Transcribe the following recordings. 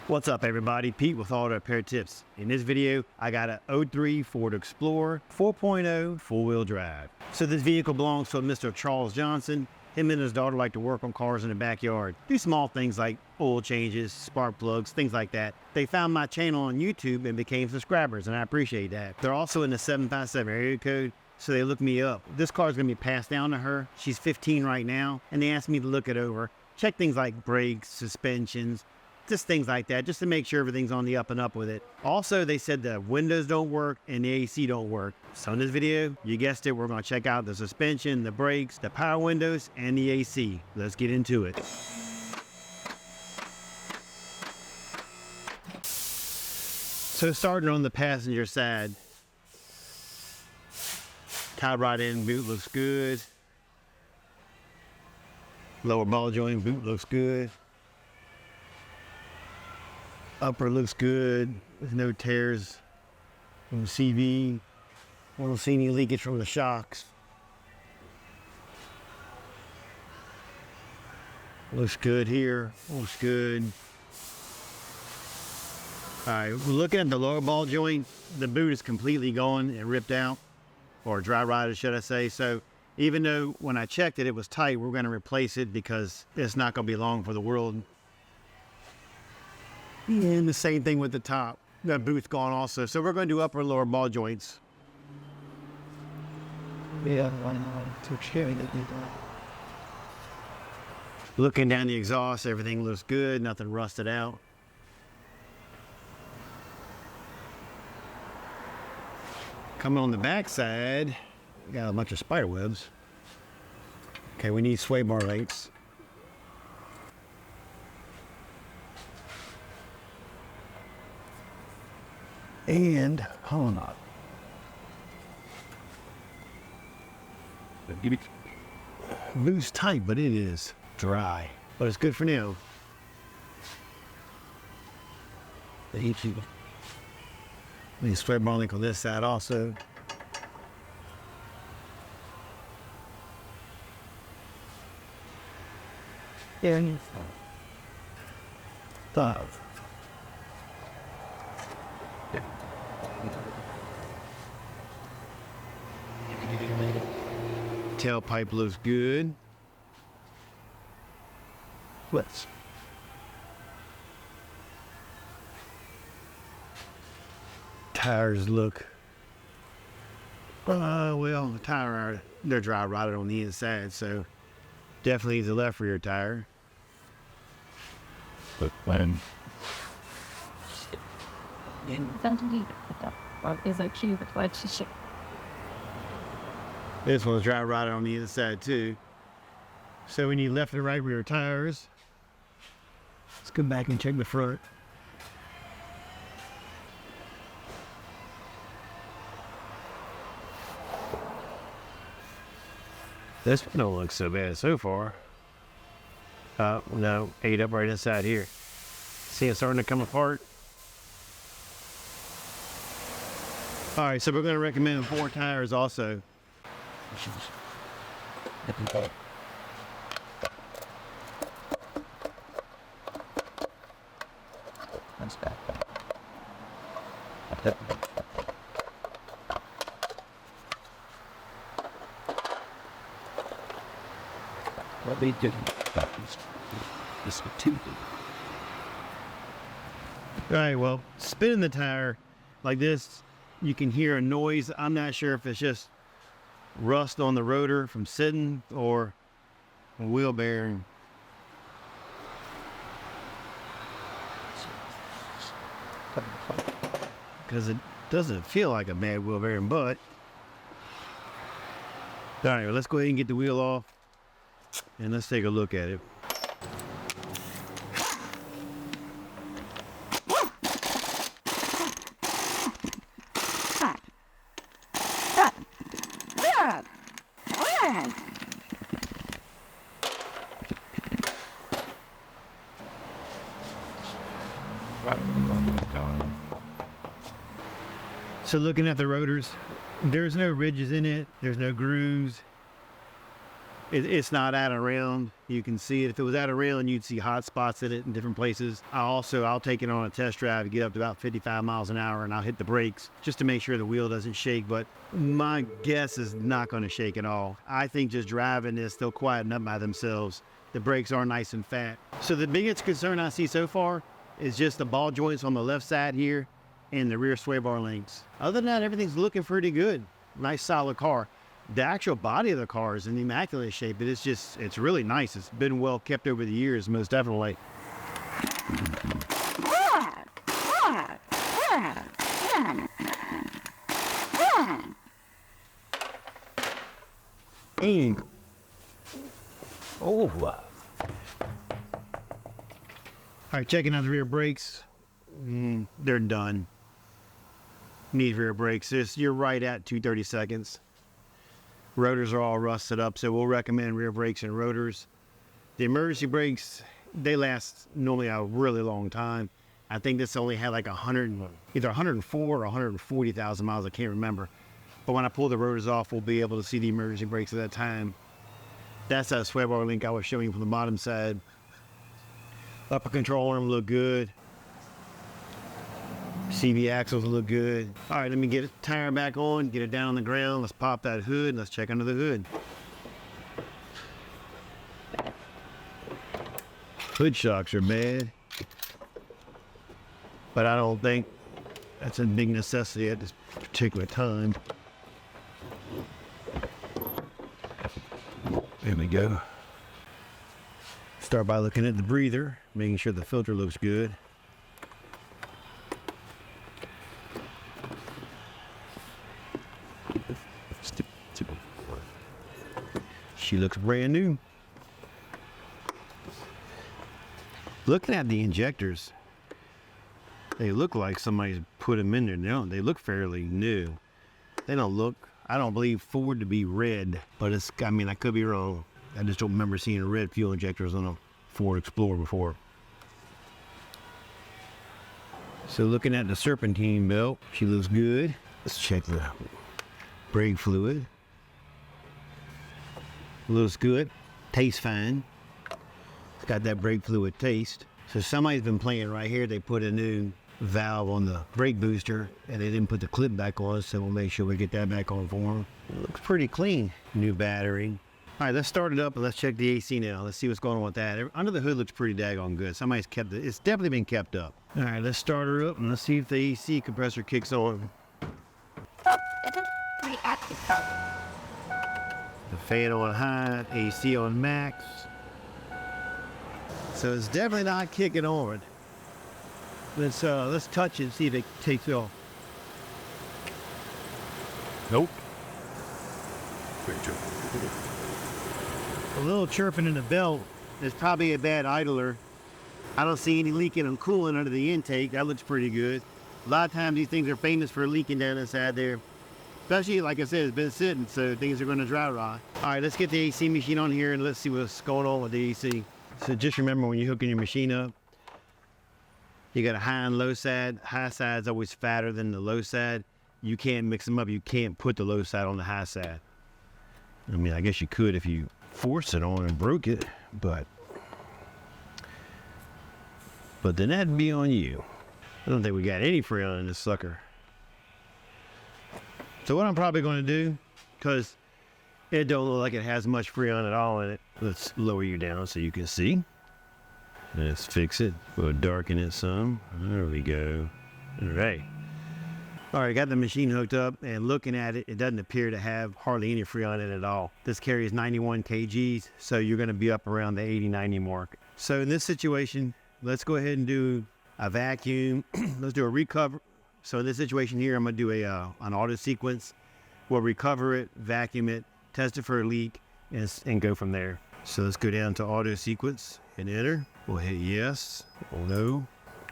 What's up everybody, Pete with Auto Repair Tips. In this video, I got a 03 Ford Explorer 4.0 four-wheel drive. So this vehicle belongs to Mr. Charles Johnson. Him and his daughter like to work on cars in the backyard. Do small things like oil changes, spark plugs, things like that. They found my channel on YouTube and became subscribers, and I appreciate that. They're also in the 757 area code, so they looked me up. This car is gonna be passed down to her. She's 15 right now, and they asked me to look it over. Check things like brakes, suspensions, just things like that, just to make sure everything's on the up and up with it. Also, they said the windows don't work and the AC don't work. So in this video, you guessed it, we're gonna check out the suspension, the brakes, the power windows, and the AC. Let's get into it. So starting on the passenger side, tie rod end boot looks good. Lower ball joint boot looks good. Upper looks good. There's no tears from the CV. I don't see any leakage from the shocks. Looks good here. Looks good. All right, we're looking at the lower ball joint. The boot is completely gone and ripped out, or dry rotted, should I say. So even though when I checked it, it was tight, we're gonna replace it because it's not gonna be long for the world. And the same thing with the top. That boot's gone also. So we're going to do upper and lower ball joints. Yeah, Looking down the exhaust, everything looks good. Nothing rusted out. Coming on the back side, we got a bunch of spider webs. Okay, we need sway bar links. And hold on. Boot's tight, but it is dry. But it's good for now. We need sway bar link on this side also. yeah. Stop. Tailpipe looks good. Let's. Tires look. Well, the tire, they're dry rotted on the inside, so definitely the left rear tire. But when This one's dry rotted on the inside too. So we need left and right rear tires. Let's go back and check the front. This one don't look so bad so far. No, 8 up right inside here. See it starting to come apart. All right, so we're gonna recommend 4 tires also. That's bad. What they did this too. All right, well, spinning the tire like this, you can hear a noise. I'm not sure if it's just rust on the rotor from sitting or a wheel bearing. Because it doesn't feel like a bad wheel bearing, but. All right, well, let's go ahead and get the wheel off and let's take a look at it. So looking at the rotors, there's no ridges in it, there's no grooves. It's not out around. You can see it. If it was out around, you'd see hot spots in it in different places. I'll take it on a test drive, get up to about 55 miles an hour, and I'll hit the brakes just to make sure the wheel doesn't shake. But my guess is not going to shake at all. I think just driving this, they'll quieten up by themselves. The brakes are nice and fat. So the biggest concern I see so far is just the ball joints on the left side here and the rear sway bar links. Other than that, everything's looking pretty good. Nice solid car. The actual body of the car is in immaculate shape, but it's really nice. It's been well kept over the years, most definitely. Oh, All right, checking out the rear brakes. They're done. Need rear brakes. You're right at 230 seconds. Rotors are all rusted up, so we'll recommend rear brakes and rotors. The emergency brakes, they last normally a really long time. I think this only had like either 104 or 140,000 miles, I can't remember. But when I pull the rotors off, we'll be able to see the emergency brakes at that time. That's that sway bar link I was showing you from the bottom side. Upper control arm look good. CV axles look good. All right, let me get the tire back on, get it down on the ground. Let's pop that hood and let's check under the hood. Hood shocks are bad, but I don't think that's a big necessity at this particular time. There we go. Start by looking at the breather, making sure the filter looks good. She looks brand new. Looking at the injectors, they look like somebody's put them in there. They look fairly new. They don't look, I don't believe Ford to be red, but I could be wrong. I just don't remember seeing red fuel injectors on a Ford Explorer before. So looking at the serpentine belt, she looks good. Let's check the brake fluid. Looks good, tastes fine. It's got that brake fluid taste. So somebody's been playing right here. They put a new valve on the brake booster and they didn't put the clip back on, so we'll make sure we get that back on for them. It looks pretty clean. New battery. All right, let's start it up and let's check the AC now. Let's see what's going on with that. Under the hood looks pretty daggone good. Somebody's kept it. It's definitely been kept up. All right, let's start her up and let's see if the AC compressor kicks on. The fan on high, AC on max. So it's definitely not kicking on. Let's touch it and see if it takes off. nope. A little chirping in the belt is probably a bad idler. I don't see any leaking and cooling under the intake. That looks pretty good. A lot of times these things are famous for leaking down inside there. Especially, like I said, it's been sitting, so things are going to dry rot. All right, let's get the AC machine on here and let's see what's going on with the AC. So just remember, when you're hooking your machine up, you got a high and low side. High side's always fatter than the low side. You can't mix them up. You can't put the low side on the high side. I mean, I guess you could if you forced it on and broke it, but then that'd be on you. I don't think we got any Freon in this sucker. So what I'm probably going to do, because it don't look like it has much Freon at all in it, let's lower you down so you can see. Let's fix it. We'll darken it some. There we go. All right. All right, got the machine hooked up, and looking at it, it doesn't appear to have hardly any Freon in it at all. This carries 91 kgs, so you're going to be up around the 80-90 mark. So in this situation, let's go ahead and do a vacuum. Let's do a recover. So in this situation here, I'm going to do an auto sequence. We'll recover it, vacuum it, test it for a leak, and go from there. So let's go down to auto sequence and enter. We'll hit yes or no.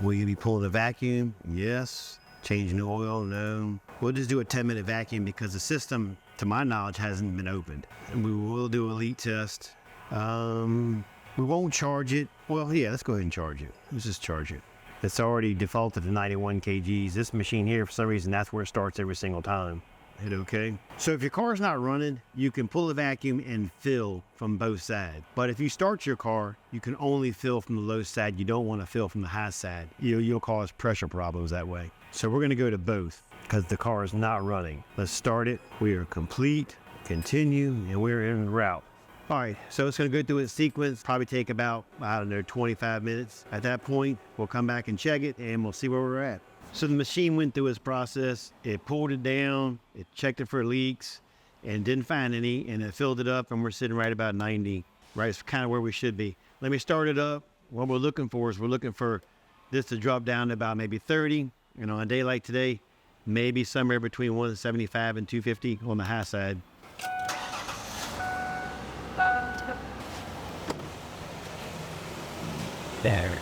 Will you be pulling the vacuum? Yes. Changing the oil? No. We'll just do a 10-minute vacuum because the system, to my knowledge, hasn't been opened. And we will do a leak test. We won't charge it. Well, yeah, let's go ahead and charge it. Let's just charge it. It's already defaulted to 91 kgs. This machine here, for some reason, that's where it starts every single time. hit okay. So if your car's not running, you can pull the vacuum and fill from both sides. But if you start your car, you can only fill from the low side. You don't want to fill from the high side. You'll cause pressure problems that way. So we're gonna go to both because the car is not running. Let's start it. We are complete, continue, and we're en route. All right, so it's gonna go through its sequence, probably take about, I don't know, 25 minutes. At that point, we'll come back and check it and we'll see where we're at. So the machine went through its process, it pulled it down, it checked it for leaks and didn't find any, and it filled it up, and we're sitting right about 90, right? It's kind of where we should be. Let me start it up. What we're looking for is we're looking for this to drop down to about maybe 30. And on a day like today, maybe somewhere between 175 and 250 on the high side. There.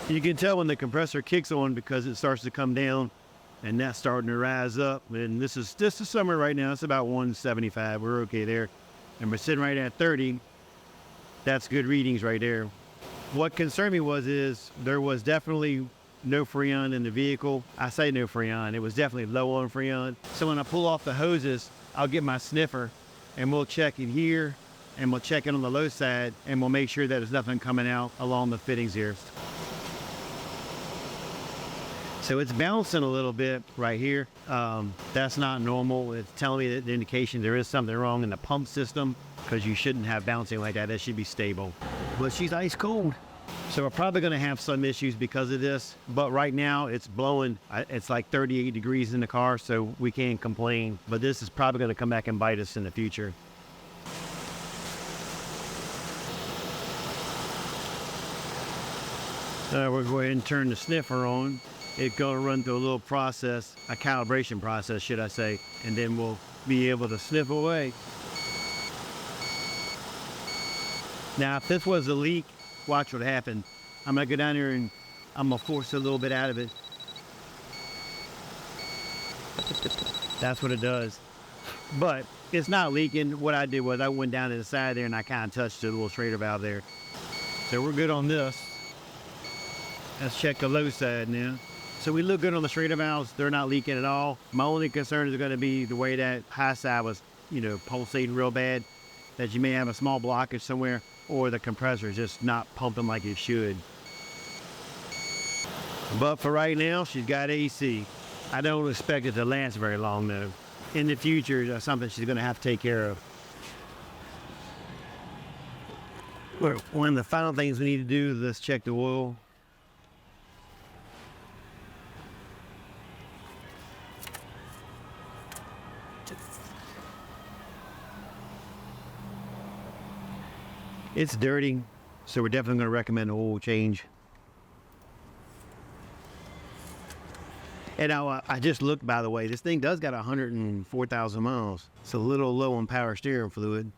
You can tell when the compressor kicks on because it starts to come down and that's starting to rise up. And this is just the summer right now. It's about 175. We're okay there. And we're sitting right at 30. That's good readings right there. What concerned me is there was definitely no Freon in the vehicle. I say no Freon. It was definitely low on Freon. So when I pull off the hoses, I'll get my sniffer and we'll check it here and we'll check it on the low side and we'll make sure that there's nothing coming out along the fittings here. So it's bouncing a little bit right here. That's not normal. It's telling me that the indication there is something wrong in the pump system because you shouldn't have bouncing like that. That should be stable. But she's ice cold. So we're probably gonna have some issues because of this, but right now it's blowing. It's like 38 degrees in the car, so we can't complain. But this is probably gonna come back and bite us in the future. We'll go ahead and turn the sniffer on. It's gonna run through a little process, a calibration process, should I say, and then we'll be able to sniff away. Now, if this was a leak, watch what happened. I'm gonna go down here and I'm gonna force a little bit out of it. That's what it does. But it's not leaking. What I did was I went down to the side there and I kind of touched the little Schrader valve there. So we're good on this. Let's check the low side now. So we look good on the Schrader valves. They're not leaking at all. My only concern is gonna be the way that high side was, pulsating real bad, that you may have a small blockage somewhere, or the compressor is just not pumping like it should. But for right now, she's got AC. I don't expect it to last very long though. In the future, that's something she's gonna have to take care of. One of the final things we need to do is let's check the oil. It's dirty, so we're definitely going to recommend an oil change. And now, I just looked, by the way, this thing does got 104,000 miles. It's a little low on power steering fluid.